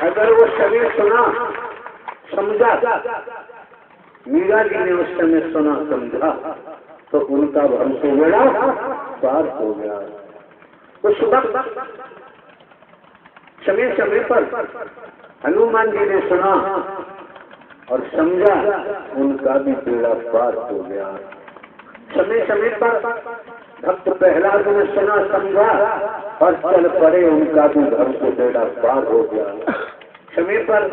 अगर वो समय सुना समझा, मीरा जी ने उस समय सुना समझा तो उनका भ्रम से बेड़ा पार हो गया। उस वक्त समय समय पर हनुमान जी ने सुना और समझा, उनका भी बेड़ा पार हो गया। समय समय पर भक्त प्रहलाद ने सुना समझा और चल पड़े, उनका भी घर से बेड़ा पार हो गया। समय पर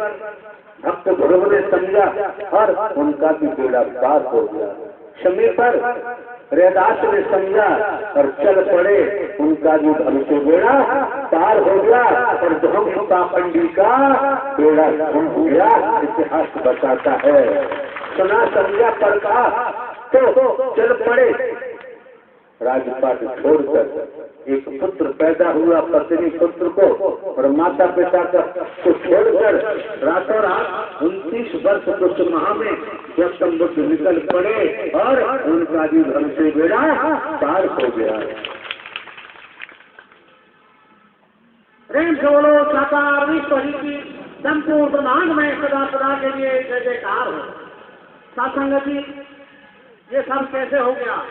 भक्त ध्रुव ने समझा और उनका भी बेड़ा पार हो गया। समय पर रैदास ने समझा और चल पड़े, उनका भी घर से बेड़ा पार हो गया। और ध्रुव पाखंडी का बेड़ा हो गया, इतिहास बताता है। सुना समझा पड़ता तो चल पड़े, राजपाट छोड़कर। एक पुत्र पैदा हुआ पत्नी पुत्र को और माता पिता को छोड़कर रातों रात 29 वर्ष कुछ माह में गौतम बुद्ध निकल पड़े और उनका भी धर्म से बेड़ा पार हो गया। प्रेम से बोलो साकार विश्वरी की संपूर्ण ब्रह्मांड में सदा सदा के लिए जय जयकार हो। सत्संग जी, ये सब कैसे हो गया?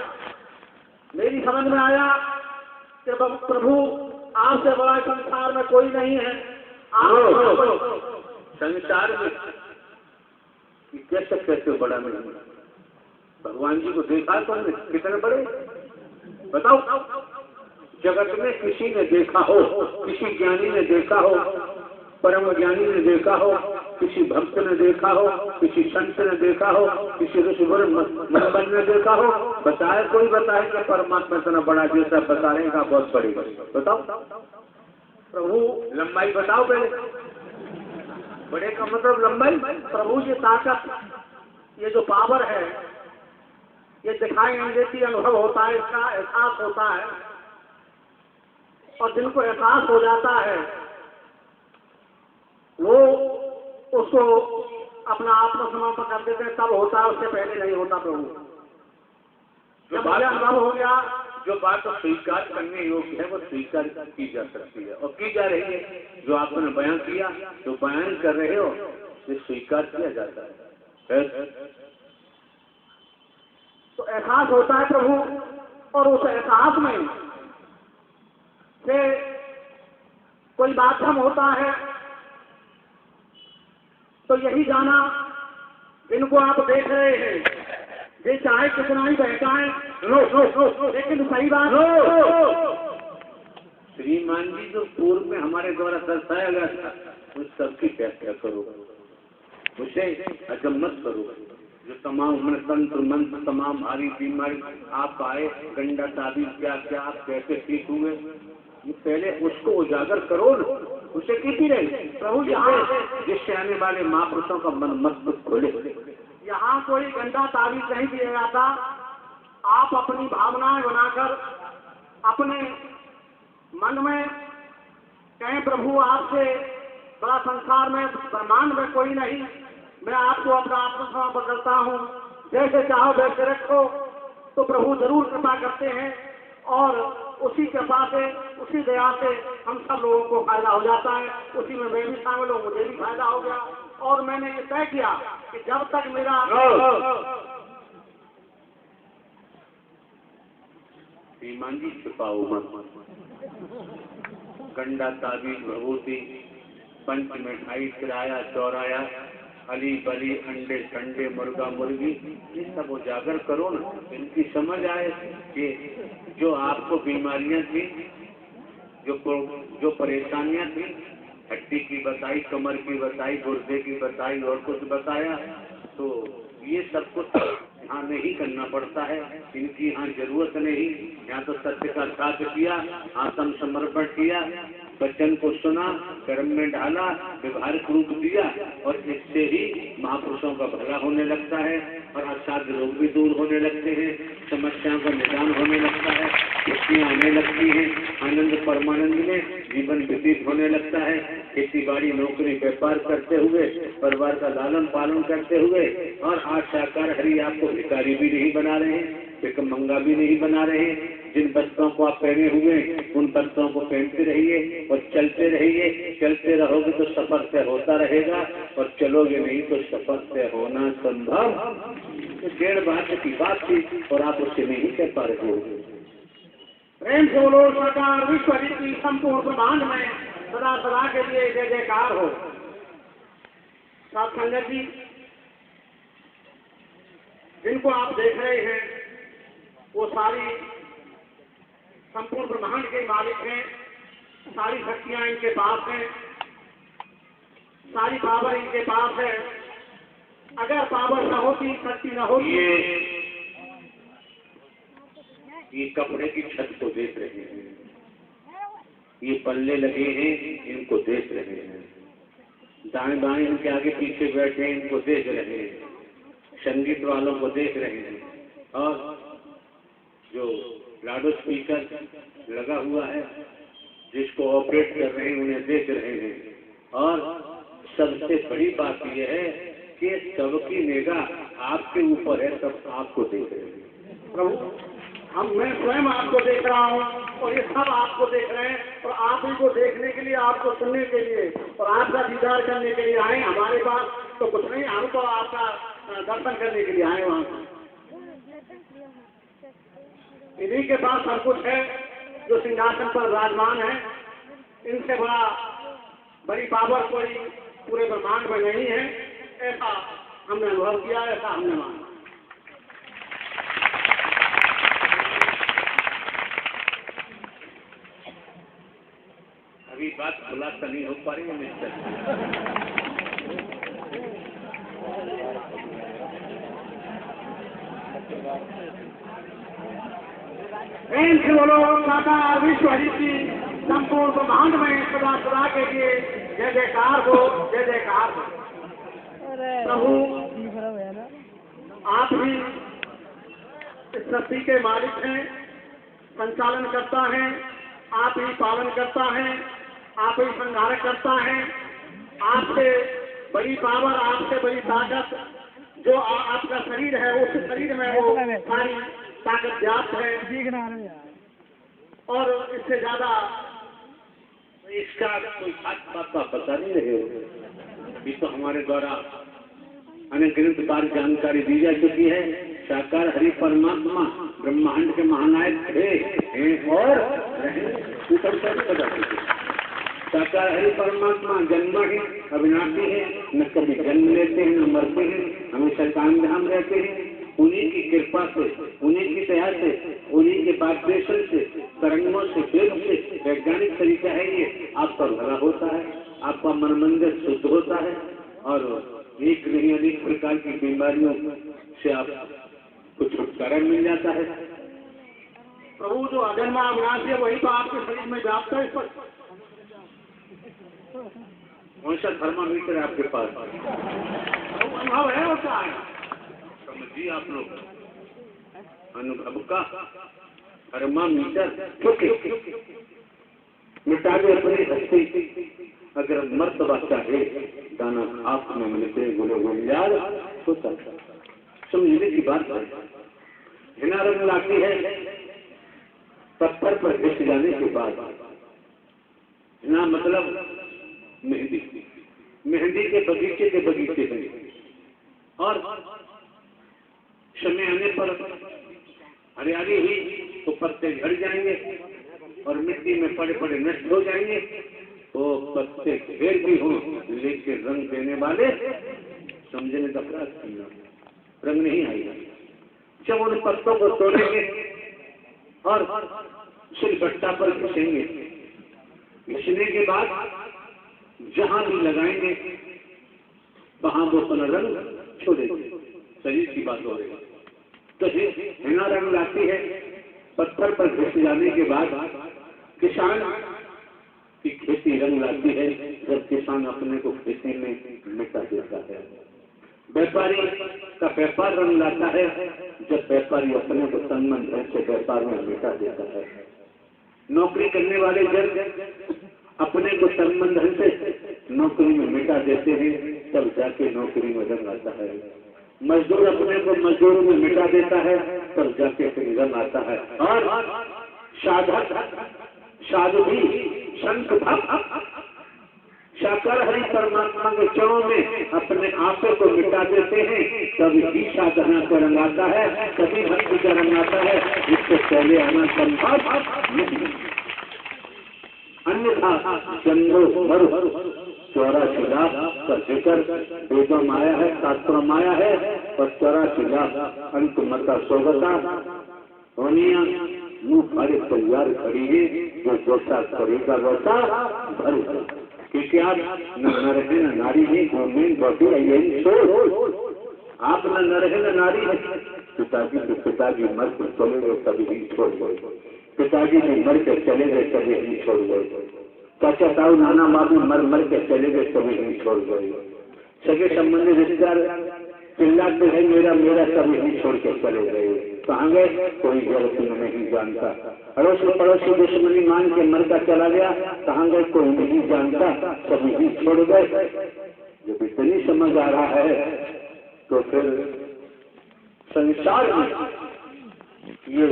मेरी समझ में आया कि प्रभु आपसे बड़ा संसार में कोई नहीं है। संसार में कैसे कैसे बड़ा नहीं? भगवान जी को देखा तो कितने बड़े बताओ? जगत में किसी ने देखा हो, किसी ज्ञानी ने देखा हो, परम ज्ञानी ने देखा हो, किसी भक्त ने देखा हो, किसी संत ने देखा हो, किसी ऋषिवर मंगल ने देखा हो? बताए कोई? बताए कि परमात्मा इतना बड़ा जैसा बताएगा बहुत बड़ी बताओ। प्रभु लंबाई बताओ पहले। बड़े का मतलब लंबाई। प्रभु ये ताकत, ये जो पावर है, ये दिखाई नहीं देती, अनुभव होता है, इसका एहसास होता है। और जिनको एहसास हो जाता है वो उसको अपना आत्मसमर्पण कर देते हैं, तब होता है, उससे पहले नहीं होता। प्रभु जब अनुभव हो गया, जो बात तो स्वीकार करने योग्य है वो स्वीकार की जा सकती है और की जा रही है। जो आपने बयान किया, जो बयान कर रहे हो, ये स्वीकार किया जाता है। तो एहसास होता है प्रभु, और उस एहसास में से कोई माध्यम होता है। तो यही जाना, इनको आप देख रहे हैं, ये चाहे कितना ही बहकाएं, लेकिन सही बात श्रीमान जी जो पूर्व में हमारे द्वारा दर्शाया गया था, उस सबकी व्याख्या करो, उसे अजम मत करो। जो तमाम तंत्र मंत्र, तमाम भारी बीमारी आप आए, गंडा ताबीज क्या क्या, आप कैसे ठीक हुए, ये पहले उसको उजागर करो न, उसे कीती रहे प्रभु, जिससे आने वाले महापुरुषों का मन मजबूत खोले। यहाँ कोई गंदा ताबीज नहीं दिया जाता। आप अपनी भावनाएं बनाकर अपने मन में कहें, प्रभु आपसे बड़ा संसार में ब्रह्मांड में कोई नहीं, मैं आपको अपना आत्मसमर्पण करता हूँ, जैसे चाहो वैसे रखो। तो प्रभु जरूर कृपा करते हैं और उसी कृपा से, उसी दया से हम सब लोगों को फायदा हो जाता है। उसी में मैं भी शामिल हूँ, मुझे भी फायदा हो गया। और मैंने ये तय किया कि जब तक मेरा श्रीमान जी छिपाओ मत। गंडा ताबीज भभूति, पंच मिठाई, किराया चौराया, अली बली, अंडे संडे, मुर्गा मुर्गी, ये सब उजागर करो ना, इनकी समझ आए कि जो आपको बीमारियां थी, जो परेशानियां थी, हड्डी की बताई, कमर की बताई, गुर्दे की बताई और कुछ बताया, तो ये सब कुछ यहाँ नहीं करना पड़ता है, इनकी यहाँ जरूरत नहीं। यहाँ तो सत्य का साथ किया, आत्म समर्पण किया, वचन को सुना, कर्म में डाला, व्यवहारिक रूप दिया, और इससे ही महापुरुषों का भला होने लगता है और असाध्य रोग भी दूर होने लगते हैं, समस्याओं का निदान होने लगता है, खुशियाँ आने लगती हैं, आनंद परमानंद में जीवन व्यतीत होने लगता है। खेती बाड़ी नौकरी व्यापार करते हुए, परिवार का लालन पालन करते हुए, और आज साकार हरि आपको भिखारी भी नहीं बना रहे, भिखमंगा भी नहीं बना रहे, जिन वस्त्रों को आप पहने हुए उन वस्त्रों को पहनते रहिए और चलते रहिए। चलते रहोगे तो सफर से होता रहेगा और चलोगे नहीं तो सफर से होना संभव। तो 1.5 बात की बात थी और आप उससे नहीं कर पा रहे हो। प्रेम से बोलो सरकार विश्व की संपूर्ण ब्रह्मांड में सदा सदा के लिए जय जयकार हो। साथ संगत जी, जिनको आप देख रहे हैं वो सारी संपूर्ण ब्रह्मांड के मालिक हैं। सारी शक्तियां इनके पास हैं, सारी पावर इनके पास है। अगर पावर न होती, शक्ति न होती, ये कपड़े की छत को देख रहे हैं, ये पल्ले लगे हैं इनको देख रहे हैं, दाएं बाएं इनके आगे पीछे बैठे इनको देख रहे हैं, संगीत वालों को देख रहे हैं, और जो लाउड स्पीकर लगा हुआ है जिसको ऑपरेट कर रहे हैं उन्हें देख रहे हैं। और सबसे बड़ी बात यह है कि सबकी निगाह आपके ऊपर है, सब आपको देख रहे हैं। प्रभु मैं स्वयं आपको देख रहा हूँ और ये सब आपको देख रहे हैं और आप ही को देखने के लिए, आपको सुनने के लिए और आपका दीदार करने के लिए आए। हमारे पास तो कुछ नहीं, हम तो आपका दर्शन करने के लिए आए वहाँ। इन्हीं के पास सब कुछ है जो सिंहासन पर विराजमान है। इनसे बड़ी पावर कोई पूरे ब्रह्मांड में नहीं है, ऐसा हमने अनुभव किया, ऐसा हमने माना। अभी बात खुलासा नहीं हो पा रही है मिस्टर। प्रेम से बोलो साकार विश्व की संपूर्ण ब्रह्मांड में सदा सदा के लिए जय जयकार हो, जय जयकार हो। प्रभु आप ही इस सृष्टि के मालिक हैं, संचालन करता है, आप ही पालन करता है, आप ही संहार करता है। आपसे बड़ी पावर, आपसे बड़ी ताकत जो आपका शरीर है, उस शरीर में वो सारी ताकत व्याप्त है और इससे ज्यादा इसका कोई खास बात का पता नहीं रहे हो। ये तो हमारे द्वारा अनगिनत बार जानकारी दी जा चुकी है। साकार हरि परमात्मा ब्रह्मांड के महानायक थे और साकार हरि परमात्मा जन्महीन अविनाशी है, न कभी जन्म लेते हैं न मरते हैं, हमेशा काम धाम रहते हैं। उन्हीं की कृपा से, उन्हीं की दया से, उन्हीं के वाइब्रेशन से, तरंगों से, वेग से, वैज्ञानिक तरीका है ये, आपका भला होता है, आपका मन मंदिर शुद्ध होता है और एक नहीं अनेक प्रकार की बीमारियों से आपको छुटकारा मिल जाता है। प्रभु जो अजन्मा अविनाशी है वही तो आपके शरीर में व्याप्त है। इस पर कौन सा थर्मामीटर है आपके पास? अनुभव है और क्या है? समझिए आप लोग, अनुभव का थर्मामीटर मिटा दे अपनी हस्ती। अगर मर्तबा चाहे दाना आप में मिलते गुलो गुलजार तो समझने की बात है। हिना रंग लाती है पत्थर पर घिस जाने के बाद। हिना मतलब मेहंदी, मेहंदी के बगीचे हैं और समय आने पर हरियाली हुई तो पत्ते झड़ जाएंगे और मिट्टी में पड़े पड़े नष्ट हो जाएंगे। तो पत्ते घेर भी हों लेकिन रंग देने वाले समझने का प्रयास करना, रंग नहीं आएगा। जब उन पत्तों को तोड़ेंगे और सिलबट्टा पर घिसेंगे, घिसने के बाद जहां भी लगाएंगे वहां वो अपना रंग छोड़ेंगे। शरीर की बात हो रही है। तो हिना रंग लाती है पत्थर पर घिस जाने के बाद। किसान की खेती रंग लाती है जब किसान अपने को खेती में मिटा देता है। व्यापारी का व्यापार रंग लाता है जब व्यापारी अपने को तन मन धन से व्यापार में मिटा देता है। नौकरी करने वाले जब अपने को तन मन धन से नौकरी में मिटा देते हैं तब जाके नौकरी में रंग आता है। मजदूर अपने को मजदूरी में मिटा देता है तब जाके फिर रंग आता है। और साधक साधुवी संत भक्त शाकर हरि परमात्मा के चरणों में अपने आप को मिटा देते हैं, तभी ही साधना का रंग आता है, तभी भक्ति का रंग आता है। इससे पहले आना संभव नहीं। अन्यथा चंद्रो मरु 84 लाख का जिक्र वेदों में आया है, शास्त्रों में आया है, और 84 लाख अंत मता सोगता होनिया मुंह फाड़े तैयार खड़ी है, जो जोसा करेगा वैसा भरेगा। क्योंकि आप न नर है न नारी है, गोमेन बॉडी यही सोच। आप न नर है न नारी है। पिताजी के पिताजी मर के चले गए तभी ही छोड़ गए, पिताजी ने मर के चले गए तभी ही छोड़ गए, चाचा ताऊ नाना बाबू मर के चले गए तभी ही छोड़ गए, सगे संबंधी रिश्तेदार चिल्लाते हैं मेरा मेरा तभी ही छोड़ के चले गए। कहाँ गए कोई जगत में नहीं जानता। अड़ोसी पड़ोसी दुश्मनी मान के मर का चला गया, कहाँ गए कोई नहीं जानता, सभी ही छोड़ गए। जब इतनी समझ आ रहा है तो फिर संसार में ये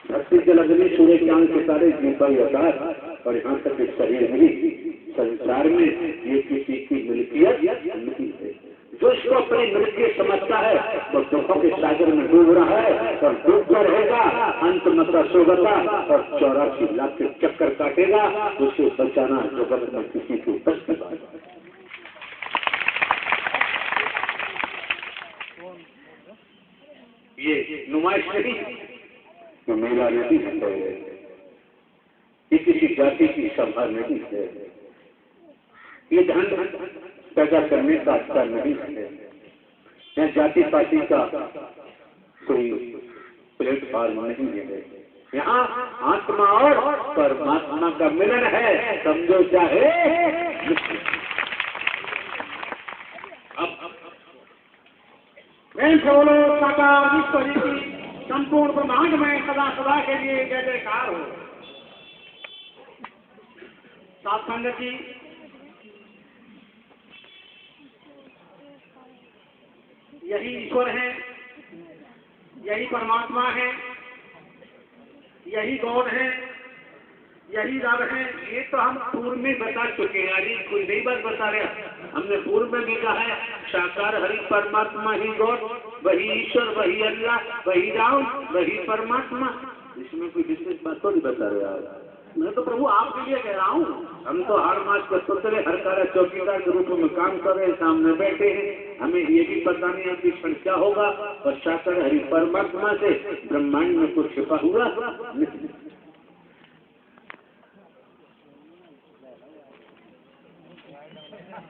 धरती जल अग्नि सूर्य चांद सितारे दीपा आकाश और यहाँ तक के शरीर भी संसार में ये किसी की मिल्कियत नहीं है। जो इसको अपनी मिल्कियत समझता है तो दुखों के सागर में डूब रहा है और डूबता रहेगा, अंत मता सोगता और 84 लाख के चक्कर काटेगा। उसे बचाना जगत में किसी को बस की बात है। ये नुमाइश नहीं, ये मेला नहीं है, ये किसी जाति की सभा नहीं है, ये धन पैदा करने का अच्छा नहीं है, यह जाति पाति का कोई प्लेटफॉर्म नहीं है। यहाँ आत्मा और परमात्मा का मिलन है, समझो चाहे। मैं बोलो साकार ईश्वरी की संपूर्ण ब्रह्मांड में सदा सदा के लिए जय जयकार हो। साथ संगत जी, यही ईश्वर है, यही परमात्मा है, यही गॉड है, यही रब है। ये तो हम पूर्व में बता चुके हैं, अभी कोई नई बात बता रहे। हमने पूर्व में भी कहा है साकार हरि परमात्मा ही गॉड, वही ईश्वर, वही अल्लाह, वही राम, वही परमात्मा। इसमें कोई विशेष बात तो नहीं बता रहे आप। मैं तो प्रभु आपके लिए कह रहा हूँ। हम तो हर मास के पुतले हर कार्य चौकीदार के रूप में काम कर रहे हैं, सामने बैठे हैं। हमें ये भी पता नहीं है कि क्षण क्या होगा, और साकार हरि परमात्मा से ब्रह्मांड में कुछ छिपा हुआ नहीं।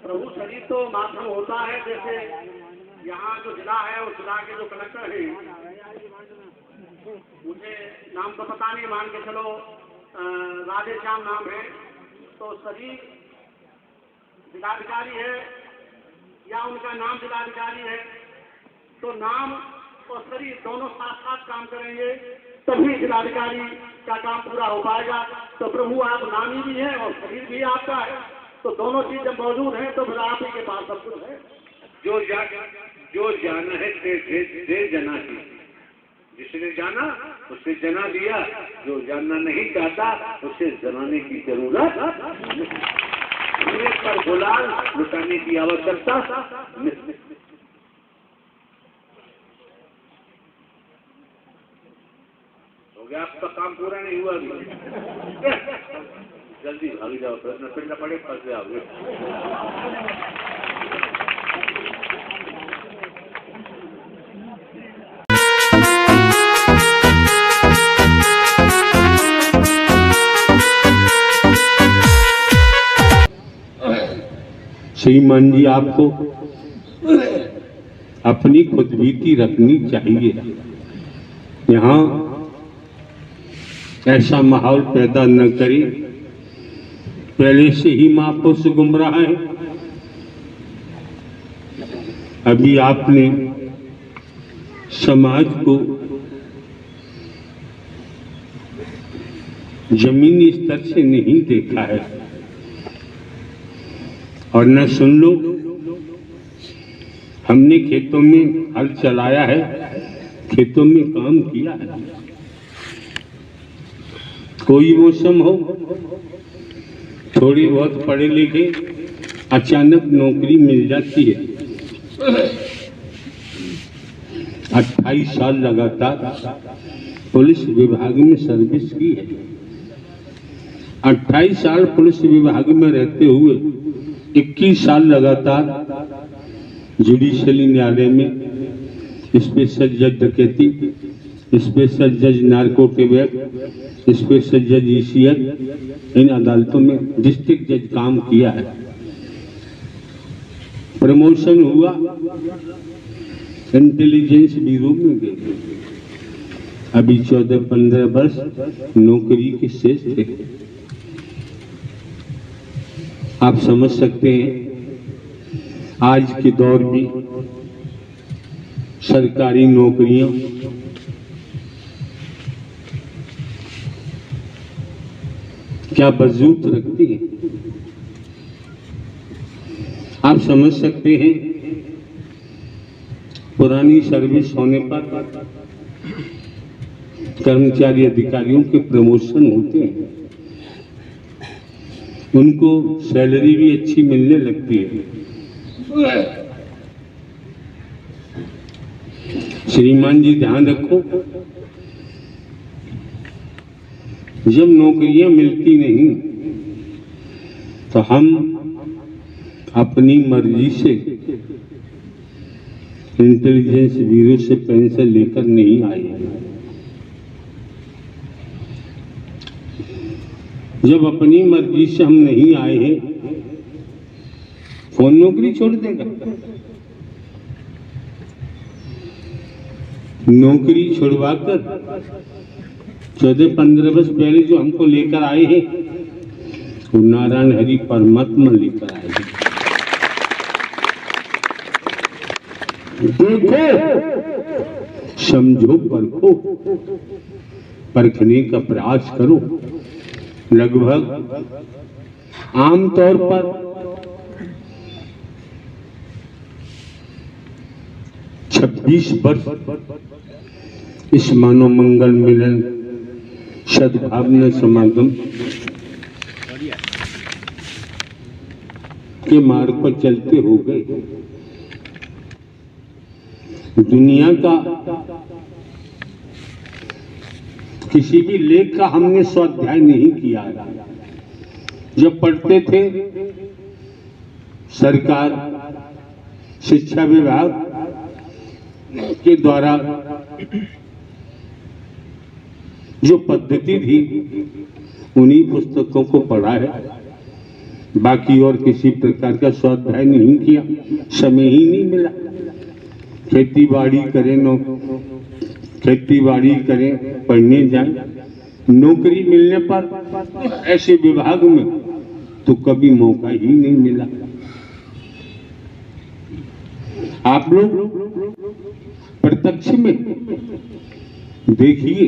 प्रभु शरीर तो माध्यम होता है, जैसे यहाँ जो जिला है उस जिला के जो कलेक्टर है, मुझे नाम तो पता नहीं, मान के चलो राधे श्याम नाम है, तो शरीर जिलाधिकारी है या उनका नाम जिलाधिकारी है, तो नाम और शरीर दोनों साथ साथ काम करेंगे तभी जिलाधिकारी का काम पूरा हो पाएगा। तो प्रभु आप नामी भी है और शरीर भी आपका है, तो दोनों चीज जब मौजूद है तो फिर आप ही के पास सब कुछ है। जो जाना है दे जना ही, जिसने जाना उसे जना दिया, जो जानना नहीं चाहता उसे जनाने की जरूरत नहीं, पर गुलाल लुटाने की आवश्यकता नहीं। हो गया, आपका काम पूरा नहीं हुआ अभी। जल्दी भाग जाओ, प्रश्न पिंड पड़े फंस जाओगे। श्रीमान जी, आपको अपनी खुद बीती रखनी चाहिए। यहाँ ऐसा माहौल पैदा न करें, पहले से ही महापुरुष गुमराह है। अभी आपने समाज को जमीनी स्तर से नहीं देखा है, और न सुन लो। हमने खेतों में हल चलाया है, खेतों में काम किया है, कोई मौसम हो, थोड़ी बहुत पढ़े लिखे, अचानक नौकरी मिल जाती है। 28 साल लगातार पुलिस विभाग में सर्विस की है। 28 साल पुलिस विभाग में रहते हुए 21 साल लगातार जुडिशियली न्यायालय में स्पेशल जज डकैती, स्पेशल जज नार्कोटिक, स्पेशल जज ईसीएल, इन अदालतों में डिस्ट्रिक्ट जज काम किया है। प्रमोशन हुआ, इंटेलिजेंस ब्यूरो में गए। अभी 14-15 वर्ष नौकरी के शेष थे। आप समझ सकते हैं आज के दौर में सरकारी नौकरियां क्या वजूद रखती है। आप समझ सकते हैं पुरानी सर्विस होने पर कर्मचारी अधिकारियों के प्रमोशन होते हैं, उनको सैलरी भी अच्छी मिलने लगती है। श्रीमान जी ध्यान रखो, जब नौकरियां मिलती नहीं तो हम अपनी मर्जी से इंटेलिजेंस ब्यूरो से पेंशन लेकर नहीं आए। जब अपनी मर्जी से हम नहीं आए हैं, कौन नौकरी छोड़ देगा? नौकरी छुड़वाकर 14-15 वर्ष पहले जो हमको लेकर आए हैं वो नारायण हरि परमात्मा लेकर आए हैं। देखो, समझो, परखो, परखने का प्रयास करो। लगभग आमतौर पर 26 वर्ष इस मानव मंगल मिलन सद्भावना समागम के मार्ग पर चलते हो गए। दुनिया का किसी भी लेख का हमने स्वाध्याय नहीं किया। जब पढ़ते थे सरकार शिक्षा विभाग के द्वारा जो पद्धति थी उन्हीं पुस्तकों को पढ़ा है, बाकी और किसी प्रकार का स्वाध्याय नहीं किया, समय ही नहीं मिला। खेती बाड़ी करें, पढ़ने जाएं, नौकरी मिलने पर ऐसे विभाग में तो कभी मौका ही नहीं मिला। आप लोग प्रत्यक्ष में देखिए,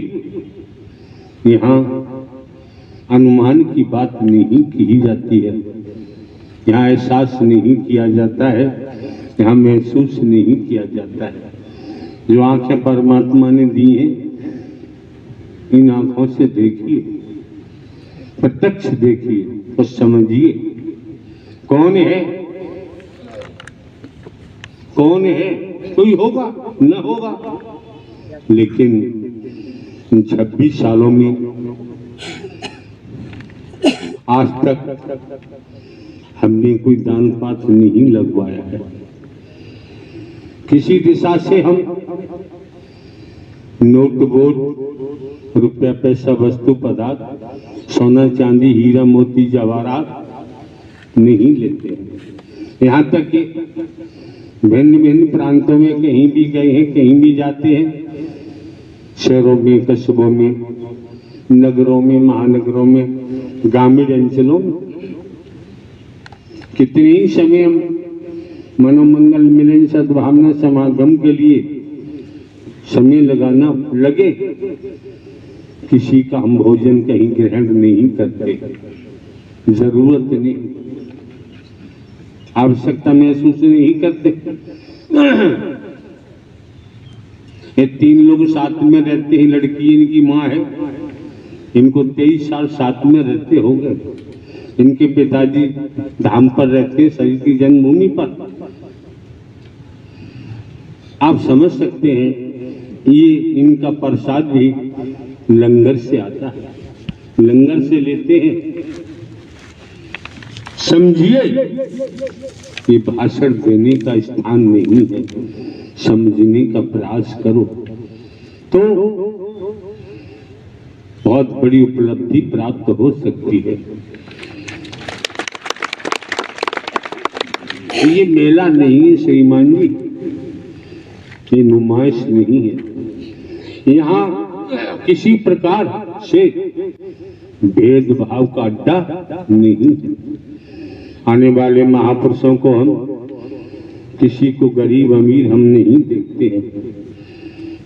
यहाँ अनुमान की बात नहीं की जाती है, यहाँ एहसास नहीं किया जाता है, यहाँ महसूस नहीं किया जाता है। जो आंखें परमात्मा ने दी हैं, इन आंखों से देखिए, प्रत्यक्ष देखिए और समझिए कौन है, कौन है। कोई होगा न होगा, लेकिन 26 सालों में आज तक हमने कोई दान पात्र नहीं लगवाया है। किसी दिशा से हम नोट वोट, रुपया पैसा, वस्तु पदार्थ, सोना चांदी, हीरा मोती जवाहरात नहीं लेते हैं। यहाँ तक कि भिन्न भिन्न प्रांतों में कहीं भी गए हैं, कहीं भी जाते हैं, शहरों में, कस्बों में, नगरों में, महानगरों में, ग्रामीण अंचलों में, कितने ही समय हम मनोमंगल मिलन सद्भावना समागम के लिए समय लगाना लगे, किसी का हम भोजन कहीं ग्रहण नहीं करते। जरूरत नहीं, आवश्यकता महसूस नहीं करते। ये 3 लोग साथ में रहते हैं, लड़की इनकी माँ है, इनको 23 साल साथ में रहते हो गए। इनके पिताजी धाम पर रहते, शरीर की जन्मभूमि पर। आप समझ सकते हैं ये इनका प्रसाद भी लंगर से आता है, लंगर से लेते हैं। समझिए ये भाषण देने का स्थान नहीं है, समझने का प्रयास करो तो बहुत बड़ी उपलब्धि प्राप्त हो सकती है। ये मेला नहीं है श्रीमान जी, ये नुमाइश नहीं है। यहाँ किसी प्रकार से भेदभाव का अड्डा नहीं है। आने वाले महापुरुषों को हम किसी को गरीब अमीर हम नहीं देखते हैं,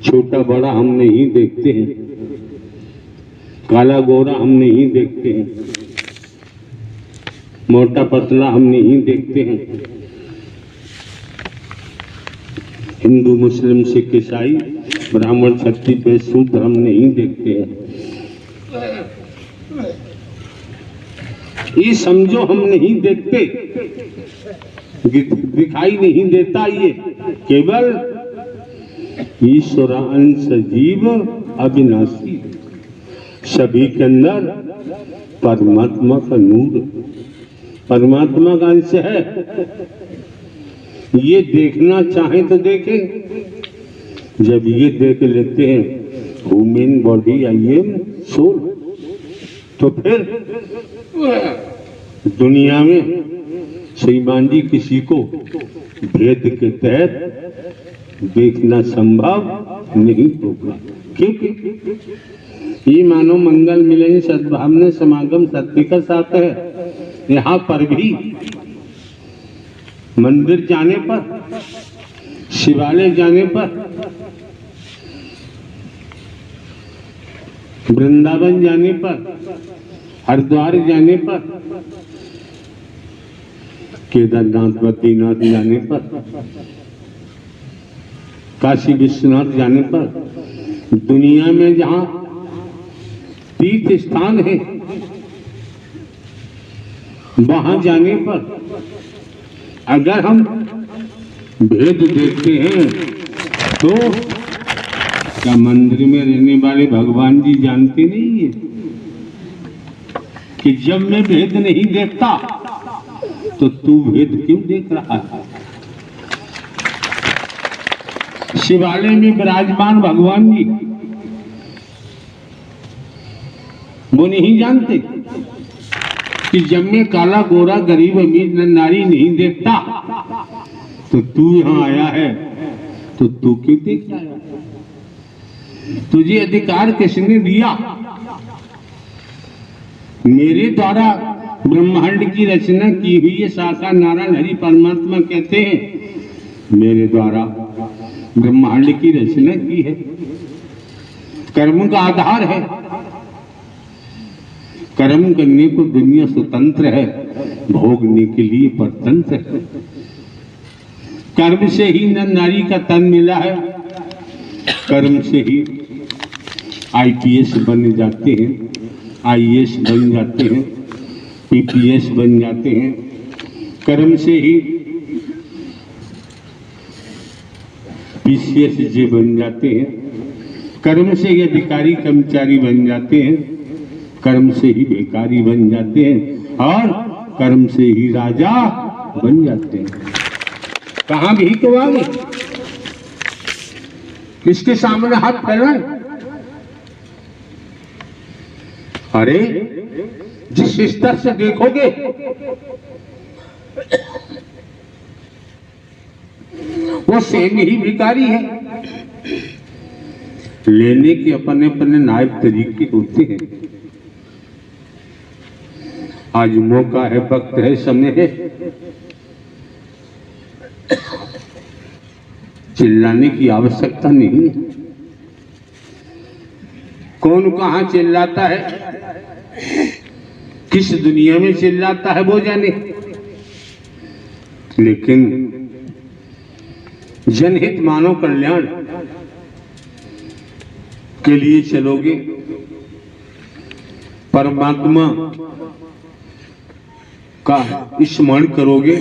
छोटा बड़ा हम नहीं देखते हैं, काला गोरा हम नहीं देखते हैं, मोटा पतला हम नहीं देखते हैं, हिंदू मुस्लिम सिख ईसाई ब्राह्मण क्षत्रिय वैश्य शूद्र हम नहीं देखते हैं। ये समझो हम नहीं देखते, दिखाई नहीं देता। ये केवल ईश्वर अंश जीव अविनाशी, सभी के अंदर परमात्मा का नूर, परमात्मा का अंश है। ये देखना चाहे तो देखें, जब ये देख लेते हैं human body I am soul, तो फिर दुनिया में श्रीमान जी किसी को भेद के तहत देखना संभव नहीं होगा। क्योंकि ये मानो मंगल मिलन सद्भावना समागम सत्य का साथ है। यहाँ पर भी मंदिर जाने पर, शिवालय जाने पर, वृंदावन जाने पर, हरिद्वार जाने पर, केदारनाथ बद्रीनाथ जाने पर, काशी विश्वनाथ जाने पर, दुनिया में जहां तीर्थ स्थान है वहां जाने पर अगर हम भेद देखते हैं तो क्या मंदिर में रहने वाले भगवान जी जानते नहीं है कि जब मैं भेद नहीं देखता तो तू भेद क्यों देख रहा है? शिवालय में विराजमान भगवान जी वो नहीं जानते कि जब मैं काला गोरा गरीब अमीर नारी नहीं देखता तो तू यहां आया है, तो तू क्यों देख रहा है? तुझे अधिकार किसने दिया? मेरे द्वारा ब्रह्मांड की रचना की हुई है, साकार नारायण हरि परमात्मा कहते हैं मेरे द्वारा ब्रह्मांड की रचना की है। कर्म का आधार है, कर्म करने को दुनिया स्वतंत्र है, भोगने के लिए परतंत्र है। कर्म से ही नर नारी का तन मिला है, कर्म से ही आईपीएस बन जाते हैं, आईएएस बन जाते हैं, पीपीएस बन जाते हैं। कर्म से ही पीसीएस जे बन जाते हैं, कर्म से ही अधिकारी कर्मचारी बन जाते हैं, कर्म से ही भिखारी बन जाते हैं और कर्म से ही राजा बन जाते हैं। कहां भी तो आगे किसके सामने हाथ फैलाए? अरे जिस स्तर से देखोगे वो सेम ही भिखारी है। लेने के अपने अपने नायब तरीके होते हैं। आज मौका है, वक्त है, समय है, चिल्लाने की आवश्यकता नहीं है। कौन कहां चिल्लाता है, किस दुनिया में चिल्लाता है वो जाने, लेकिन जनहित मानव कल्याण के लिए चलोगे परमात्मा का स्मरण करोगे,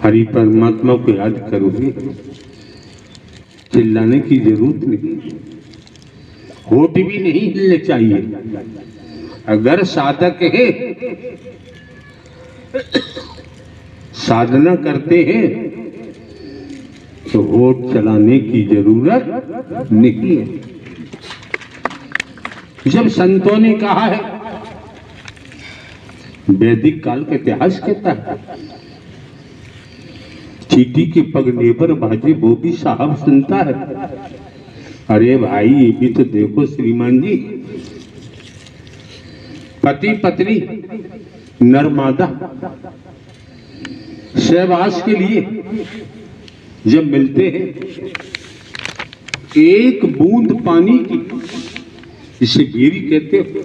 हरि परमात्मा को याद करोगे, चिल्लाने की जरूरत नहीं, होठ भी नहीं हिलने चाहिए। अगर साधक है, साधना करते हैं, तो होठ चलाने की जरूरत नहीं है। जब संतों ने कहा है, वैदिक काल का इतिहास कहता है, चींटी के पगने पर बाजे वो भी साहब सुनता है। अरे भाई, ये भी तो देखो श्रीमान जी, पति पत्नी नरमादा सहवास के लिए जब मिलते हैं, एक बूंद पानी की, जिसे बेरी कहते हो,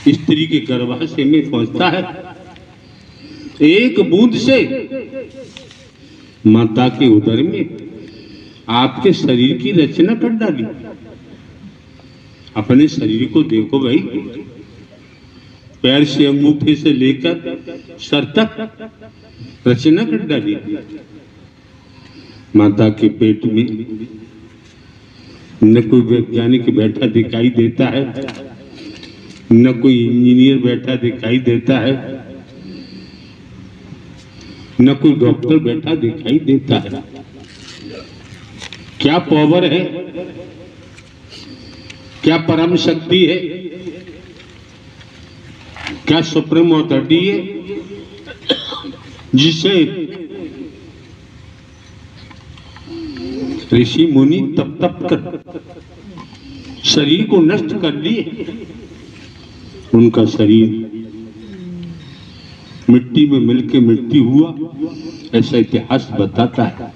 स्त्री के गर्भाशय में पहुंचता है। एक बूंद से माता के उदर में आपके शरीर की रचना कर डाली। अपने शरीर को देखो भाई, पैर से अंगूठे से लेकर सर तक रचना कर डाली। माता के पेट में न कोई वैज्ञानिक बैठा दिखाई देता है, न कोई इंजीनियर बैठा दिखाई देता है, न कोई डॉक्टर बैठा दिखाई देता है। क्या पावर है, क्या परम शक्ति है, क्या सुप्रीम अथॉरिटी है, जिसे ऋषि मुनि तप तप कर शरीर को नष्ट कर लिए। उनका शरीर मिट्टी में मिलके मिट्टी हुआ, ऐसा इतिहास बताता है।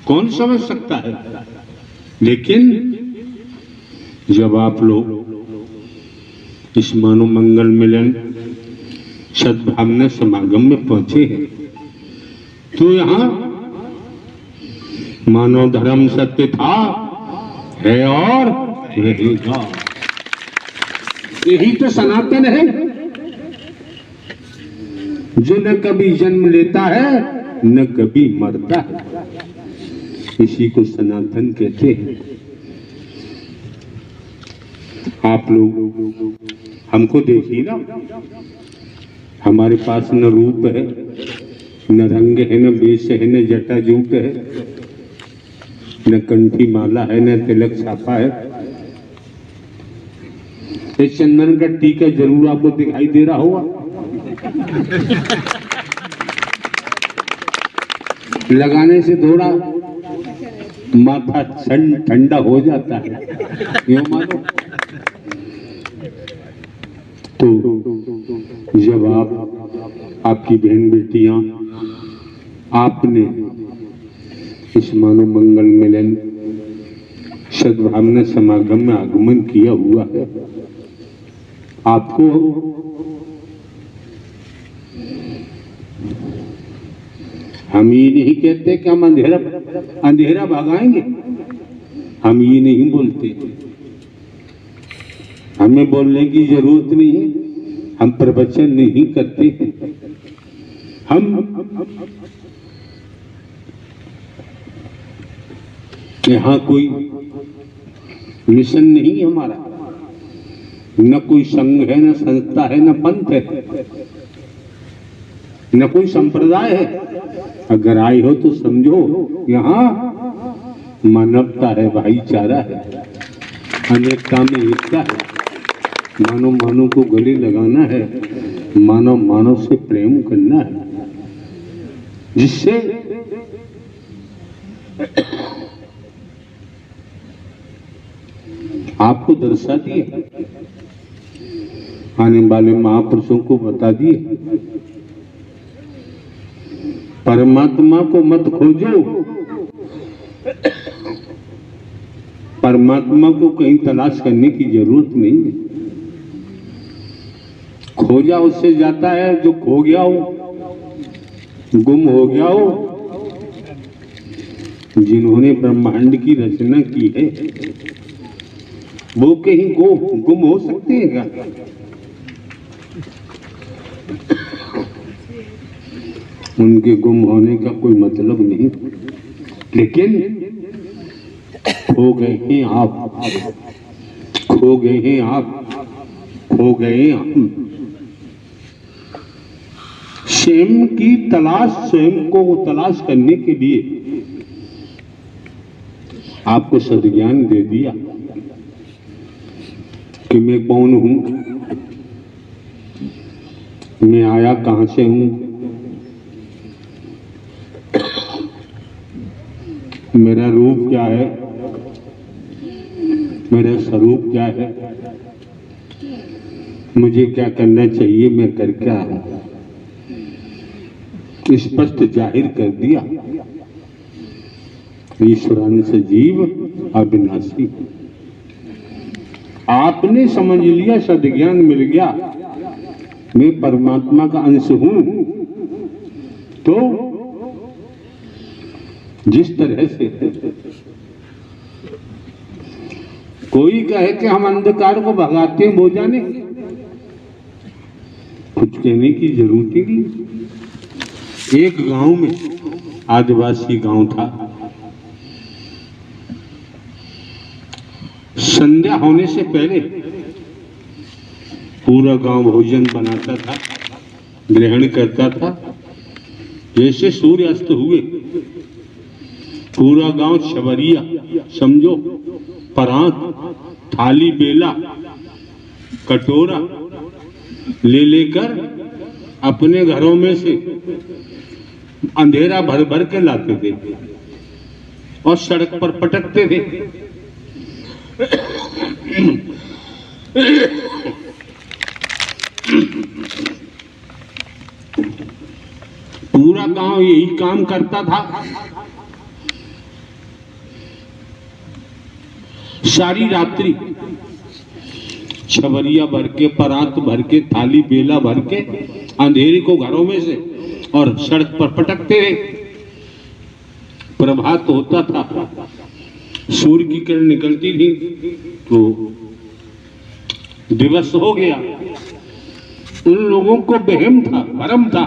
कौन समझ सकता है? लेकिन जब आप लोग इस मानव मंगल मिलन सद्भावना समागम में पहुंचे हैं, तो यहाँ मानव धर्म सत्य था, है और रहेगा। यही तो सनातन है, जो न कभी जन्म लेता है न कभी मरता है। इसी को सनातन कहते हैं। आप लोग हमको देखिए ना, हमारे पास न रूप है, न रंग है, न वेश है, न जटा जूट है, न कंठी माला है, न तिलक छापा है। इस चंदन का टीका जरूर आपको दिखाई दे रहा होगा। लगाने से थोड़ा माथा ठंडा हो जाता है, क्यों मानो? तो जब आपकी बहन बेटियां आपने इस मानव मंगल मिलन सद्भावना समागम में आगमन किया हुआ है, आपको हम ये नहीं कहते कि हम अंधेरा भगाएंगे, हम ये नहीं बोलते, हमें बोलने की जरूरत नहीं है, हम प्रवचन नहीं करते, हम यहाँ कोई मिशन नहीं हमारा, न कोई संघ है, न संस्था है, न पंथ है, न कोई संप्रदाय है। अगर आए हो तो समझो यहाँ मानवता है, भाईचारा है, अनेकता में एकता है। मानव मानव को गले लगाना है, मानव मानव से प्रेम करना है, जिससे आपको दर्शा दिए, आने वाले महापुरुषों को बता दिए, परमात्मा को मत खोजो, परमात्मा को कहीं तलाश करने की जरूरत नहीं है। खोजा उससे जाता है जो खो गया हो, गुम हो गया हो, जिन्होंने ब्रह्मांड की रचना की है वो कहीं गुम हो सकते हैं क्या? उनके गुम होने का कोई मतलब नहीं, लेकिन खो गए हैं आप, खो गए हैं आप, खो गए हम। स्वयं की तलाश, स्वयं को तलाश करने के लिए आपको सद्ज्ञान दे दिया कि मैं कौन हूं, मैं आया कहां से हूं, मेरा रूप क्या है, मेरा स्वरूप क्या है, मुझे क्या करना चाहिए, मैं कर क्या हूं, स्पष्ट जाहिर कर दिया। ईश्वरांश जीव अविनाशी। आपने समझ लिया, सद्ज्ञान मिल गया, मैं परमात्मा का अंश हूं, तो जिस तरह से कोई कहे कि हम अंधकार को भगाते हैं, वो जाने, कुछ कहने की जरूरत ही नहीं। एक गांव में, आदिवासी गांव था, संध्या होने से पहले पूरा गांव भोजन बनाता था, ग्रहण करता था। जैसे सूर्य अस्त हुए पूरा गांव शबरिया, समझो, परात, थाली, बेला, कटोरा ले लेकर अपने घरों में से अंधेरा भर भर के लाते थे और सड़क पर पटकते थे। पूरा गांव यही काम करता था। सारी रात्रि छबरिया भर के, परात भर के, थाली बेला भर के अंधेरे को घरों में से और सड़क पर पटकते रहे। प्रभात होता था, सूर्य की किरण निकलती थी तो दिवस हो गया। उन लोगों को वहम था, भ्रम था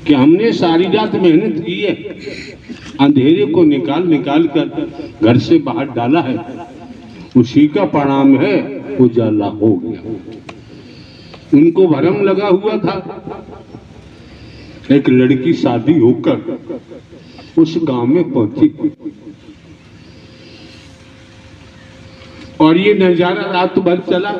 कि हमने सारी रात मेहनत की है, अंधेरे को निकाल निकाल कर घर से बाहर डाला है, उसी का परिणाम है उजाला हो गया। उनको भ्रम लगा हुआ था। एक लड़की शादी होकर उस गांव में पहुंची और ये नजारा रात भर चला।